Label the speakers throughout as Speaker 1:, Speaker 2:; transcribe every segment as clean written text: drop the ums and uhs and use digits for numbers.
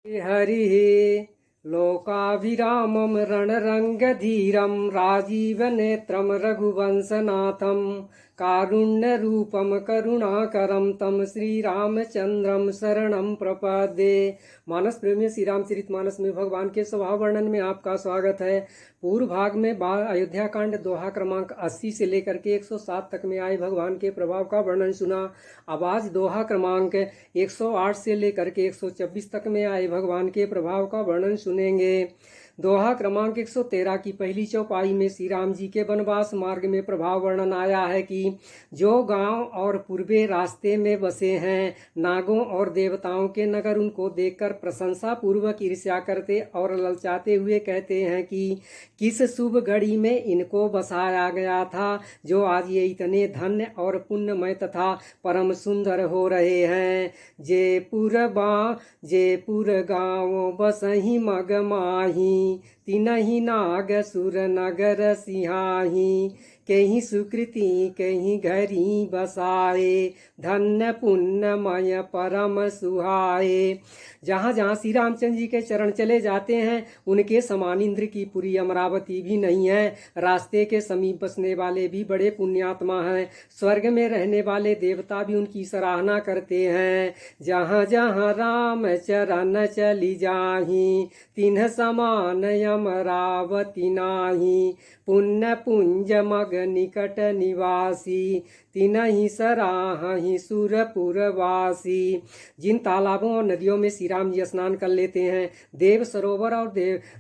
Speaker 1: हरिः लोकाभिरामं रणरङ्गधीरं राजीवनेत्रं रघुवंशनाथं कारुण्यरूपं करुणाकरं तं श्रीरामचंद्रम शरणं प्रपद्ये। मानस प्रेमी श्री रामचरित मानस में भगवान के स्वभाव वर्णन में आपका स्वागत है। पूर्व भाग में अयोध्या कांड दोहा क्रमांक 80 से लेकर के 107 तक में आए भगवान के प्रभाव का वर्णन सुना। अब आज दोहा क्रमांक 108 से लेकर के 124 तक में आए भगवान के प्रभाव का वर्णन सुनेंगे। दोहा क्रमांक 113 की पहली चौपाई में श्री राम जी के वनवास मार्ग में प्रभाव वर्णन आया है कि जो गांव और पूर्वे रास्ते में बसे हैं, नागों और देवताओं के नगर उनको देखकर प्रशंसा पूर्वक ईर्ष्या करते और ललचाते हुए कहते हैं कि किस शुभ घड़ी में इनको बसाया गया था, जो आज ये इतने धन्य और पुण्यमय तथा परम सुंदर हो रहे हैं। जयपुर गाँव बसही मग माही, तिनहि नाग सुर नगर सिंहाही, कहीं सुकृति कहीं घरी बसाए, धन्य पुण्यमय परम सुहाए। जहाँ जहाँ श्री रामचंद्र जी के चरण चले जाते हैं, उनके समान इंद्र की पुरी अमरावती भी नहीं है। रास्ते के समीप बसने वाले भी बड़े पुण्यात्मा हैं। स्वर्ग में रहने वाले देवता भी उनकी सराहना करते हैं। जहाँ जहाँ राम चरण चली जाही, तिन्ह समान अमरावती नाही, पुण्य पुंज मग निकट निवासी, तिनहि सराहि सुरपुर वासी। जिन तालाबों और नदियों में श्री राम जी स्नान कर लेते हैं, देव सरोवर और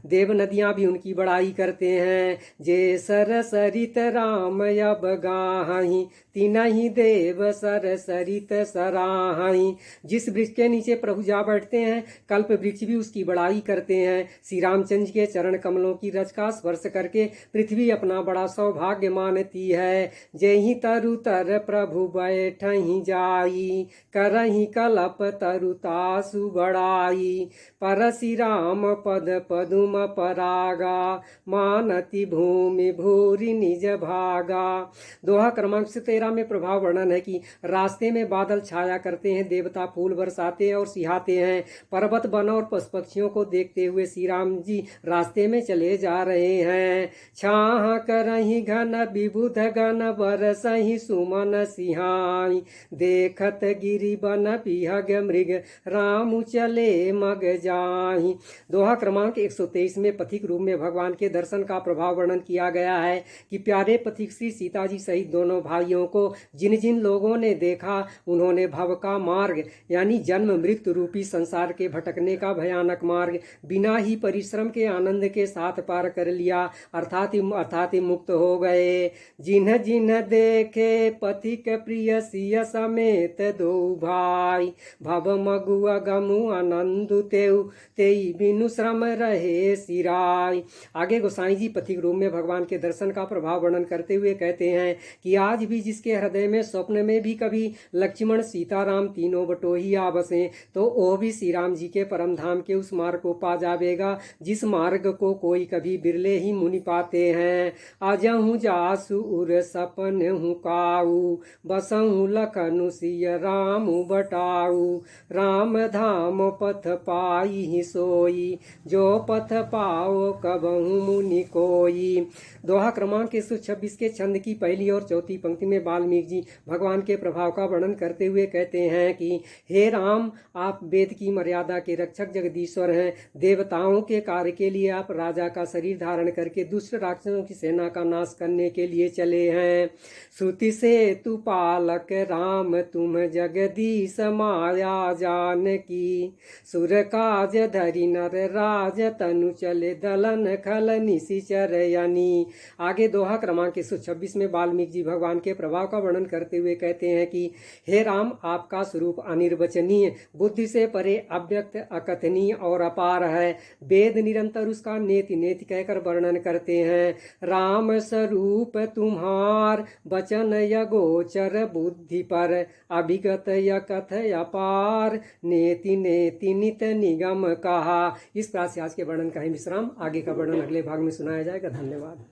Speaker 1: देव नदियां भी उनकी बड़ाई करते हैं। जे सर सरित राम अब गाहि, तिनहि देव सर सरित सराहि। जिस वृक्ष के नीचे प्रभु जा बैठते हैं, कल्प वृक्ष भी उसकी बड़ाई करते हैं। श्री रामचंद्र के चरण कमलों की रज का स्पर्श करके पृथ्वी अपना बड़ा सौभाग्य मानती है। जहि तरु तर प्रभु बैठहि जाई, करहि कलप तरुतासु बड़ाई, परसि राम पद पदुम परागा, मानति भूमि भूरि निज भागा। दोहा क्रमांक 13 में प्रभाव वर्णन है कि रास्ते में बादल छाया करते हैं, देवता फूल बरसाते हैं और सिहाते हैं। पर्वत वन और पशु पक्षियों को देखते हुए श्री राम जी रास्ते में चले जा रहे हैं। छाह करहि घन विबुध गण बरसहि सुमन सिहाई, देखत गिरि बन पिहग मृग, राम चले मग जाहि। दोहा क्रमांक 123 में पथिक रूप में भगवान के दर्शन का प्रभाव वर्णन किया गया है कि प्यारे पथिक श्री सीता जी सहित दोनों भाइयों को जिन जिन लोगों ने देखा, उन्होंने भव का मार्ग यानी जन्म मृत्यु रूपी संसार के भटकने का भयानक मार्ग बिना ही परिश्रम के आनंद के साथ पार कर लिया, अर्थात मुक्त हो गए। जिन्ह जिन्ह देखे पथिक प्रिय सिय समेत दो भाई, भव मगुआ गमु आनंदु तेउ, तेई बिनु श्रम रहे सिराय। आगे गोसाई जी पथिक रूप में भगवान के दर्शन का प्रभाव वर्णन करते हुए कहते हैं कि आज भी जिसके हृदय में स्वप्न में भी कभी लक्ष्मण सीताराम तीनों बटोही आ बसे, तो वो भी श्री राम जी के परम धाम के उस मार्ग को पा जावेगा जिस मार्ग को कोई कभी बिरले ही मुनि पाते हैं। अजहु जासु उर सपन हूँ काऊ, बसहु लखनु सिय राम बटाऊ, राम धाम पथ पाई ही सोई, जो पथ पाओ कबहु मुनि कोई। दोहा क्रमांक 126 के छंद की पहली और चौथी पंक्ति में वाल्मीकि जी भगवान के प्रभाव का वर्णन करते हुए कहते हैं कि हे राम, आप वेद की मर्यादा के रक्षक जगदीश्वर हैं। देवताओं के कार्य के लिए आप राजा का शरीर धारण करके दुष्ट राक्षसों की सेना का नाश करने के लिए चले हैं। श्रुति से तु पालक राम, तुम जगदीश माया जान की, सुर काज धरि नर राज तनु चले, दलन खल निशिचर यानी। आगे दोहा क्रमांक 126 में वाल्मीकि जी भगवान के प्रभाव का वर्णन करते हुए कहते हैं कि हे राम, आपका स्वरूप अनिर्वचनीय, बुद्धि से परे, अव्यक्त, अकथनीय और अपार है। वेद निरंतर उसका नेति नेति कहकर वर्णन करते हैं। राम स्वरूप तुम्हार, वचन यगोचर बुद्धि पर, अभिगत यकथ अपार, नेति नेति नित निगम कहा। इस प्रकार से आज के वर्णन का ही विश्राम, आगे का वर्णन अगले भाग में सुनाया जाएगा। धन्यवाद।